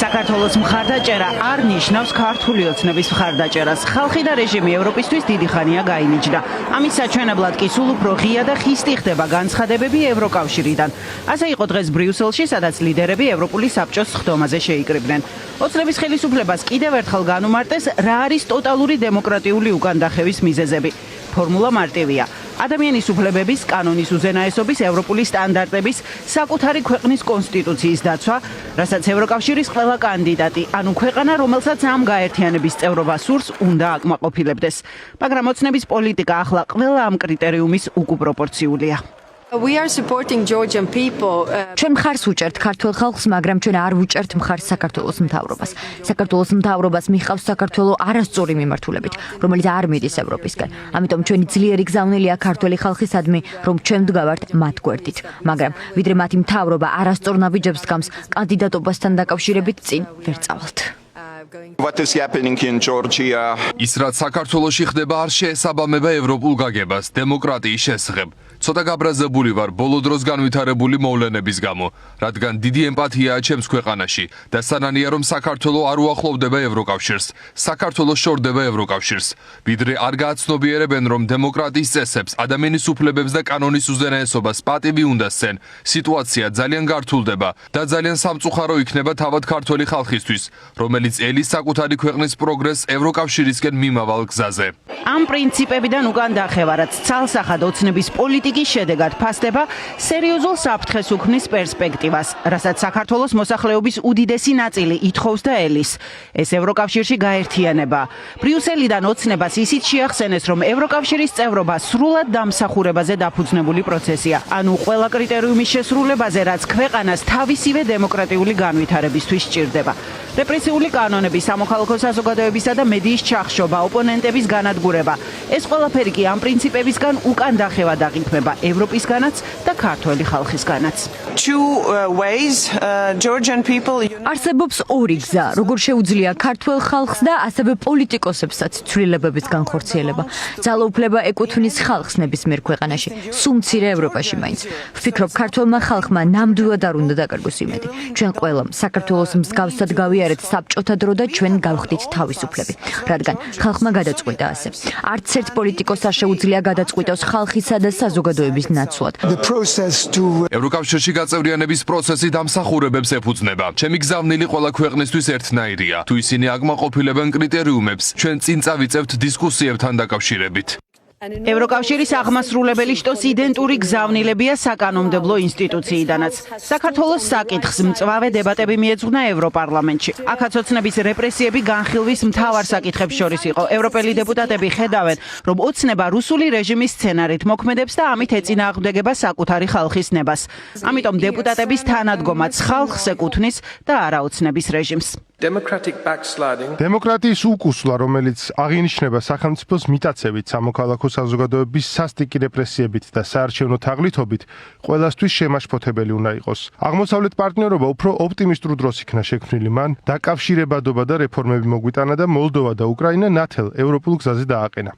საქართველოს მხარდაჭერა არ ნიშნავს ქართული ოცნების მხარდაჭერას. ხალხი და რეჟიმი ევროპისთვის დიდი ხანია გაინიჭდა. ამის საჩვენებლად კი სულ უფრო ღია და ხისტი ხდება განცხადებები ევროკავშირიდან. ასე იყო დღეს ბრიუსელში, სადაც ლიდერები ევროპული საბჭოს სხდომაზე შეიკრიბნენ. ოცნების ხელისუფლებას კიდევ ერთხელ განუმარტეს, რა არის ტოტალური დემოკრატიული უკანდახევის მიზეზები. ფორმულა მარტივია. ადამიანის უფლებების, კანონის უზენაესობის, ევროპული სტანდარტების, საკუთარი ქვეყნის კონსტიტუციის დაცვა, რასაც ევროკავშირის ყველა კანდიდატი, ანუ ქვეყანა, რომელსაც ამ გაერთიანების წევრობა სურს, უნდა აკმაყოფილებდეს. მაგრამ ოცნების პოლიტიკა ახლა ყველა ამ კრიტერიუმის უკუპროპორციულია. We are supporting Georgian people. ჩვენ მხარს უჭერთ ქართველ ხალხს, მაგრამ ჩვენ არ ვუჭერთ მხარს საქართველოს მთავრობას. საქართველოს მთავრობას მიჰყავს საქართველოს არასწორი მიმართულებით, რომელიც არ მიდის ევროპისკენ. ამიტომ ჩვენი ძლიერი გზავნილია ქართველი ხალხისადმი, რომ ჩვენ ვდგავართ მათ გვერდით. მაგრამ ვიდრე მათი მთავრობა არასწორ ნაბიჯებს დგამს, კანდიდატობასთან დაკავშირებით წინ ვერ წავალთ. What is happening in Georgia? ის რაც საქართველოში ხდება არ შეესაბამება ევროპულ გაგებას დემოკრატიის შესახებ. ცოტა გაბრაზებული ვარ ბოლო დროს განვითარებული მოვლენების გამო, რადგან დიდი ემპათიაა ჩემს ქვეყანაში და სანანია რომ საქართველოს არ უახლოვდება ევროკავშირს, საქართველოს შორდება ევროკავშირს. ვიდრე არ გააცნობიერებენ რომ დემოკრატიის წესებს, ადამიანის უფლებებს და კანონის უზენაესობას პატივი უნდა სცენ, სიტუაცია ძალიან გართულდება და ძალიან სამწუხარო იქნება თავად ქართველი ხალხისთვის, რომელიც ელის საკუთარი ქვეყნის პროგრესს ევროკავშირისკენ მიმავალ გზაზე. ამ პრინციპებიდან უკან დახევა, რაც ცალსახად ოცნების პოლიტიკის შედეგად ფასდება, სერიოზულ საფრთხეს უქმნის პერსპექტივას, რასაც საქართველოს მოსახლეობის უდიდესი ნაწილი ითხოვს და ელის. ეს ევროკავშირში გაერთიანება. ბრიუსელიდან ოცნებას ისიც შეახსენეს, რომ ევროკავშირის წევრობა სრულად დამსახურებაზე დაფუძნებული პროცესია, ანუ ყველა კრიტერიუმის შესრულებაზე, რაც ქვეყანას თავისივე დემოკრატიული განვითარებისთვის სჭირდება. რეპრესიული კანონები, სამოქალაქო საზოგადოებისა და მედიის ჩახშობა, ოპონენტების განადგურება. ეს ყველაფერი კი ამ პრინციპებისგან უკან დახევა დაღიქმება ევროპისგანაც და ქართველი ხალხისგანაც. არსებობს ორი გზა, როგორ შეუძლია ქართველ ხალხს და ასევე პოლიტიკოსებსაც ცვლილებების განხორციელება. ძალაუფლება ეკუთვნის ხალხს ნებისმიერ ქვეყანაში, სულ მცირე ევროპაში მაინც. ვფიქრობ, ქართველმა ხალხმა ნამდვილად არ უნდა დაკარგოს იმედი. ჩვენ ყველამ საქართველოს მსგავსად გავიარეთ საბჭოთა დრო და ჩვენ გავხდით თავისუფლები, რადგან ხალხმა გადაწყვიტა ასე. არც ერთ პოლიტიკოსს არ შეუძლია გადაწყვიტოს ხალხისა და საზოგადოების ნაცვლად. ევროკავშირში გაწევრიანების პროცესი დამსახურებებს ეფუძნება. ჩემი გზავნილი ყველა ქვეყნისთვის ერთნაირია. თუ ისინი აკმაყოფილებენ კრიტერიუმებს, ჩვენ წინ წავიწევთ დისკუსიებთან დაკავშირებით. ევროკავშირის აღმასრულებელი შტოს იდენტური გზავნილებია საკანონმდებლო ინსტიტუციიდანაც. საქართველოს საკითხს მწვავე დებატები მიეძღვნა ევროპარლამენტში. აქაც ოცნების რეპრესიები განხილვის მთავარ საკითხებს შორის იყო. ევროპელი დეპუტატები ხედავენ, რომ ოცნება რუსული რეჟიმის სცენარით მოქმედებს და ამით ეწინააღმდეგება საკუთარი ხალხის ნებას. ამიტომ დეპუტატების თანადგომაც ხალხს ეკუთვნის და არა ოცნების რეჟიმს. დემოკრატიის უკუსვლა, რომელიც აღინიშნება სახელმწიფოს მიტაცებით, სამოქალაქო საზოგადოების სასტიკი რეპრესიებით და საარჩევნო თაღლითობით, ყველასთვის შემაშფოთებელი უნდა იყოს. აღმოსავლეთ პარტნიორობა უფრო ოპტიმისტურ დროს იქნა შექმნილი მან, დაკავშირებადობა და რეფორმები მოგვიტანა და მოლდოვა და უკრაინა ნათელ ევროპულ გზაზე დააყენა.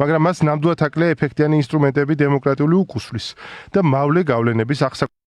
მაგრამ მას ნამდვილად აკლია ეფექტიანი ინსტრუმენტები დემოკრატიული უკუსვლის და მავლე გავლენების აღსაკვეთად.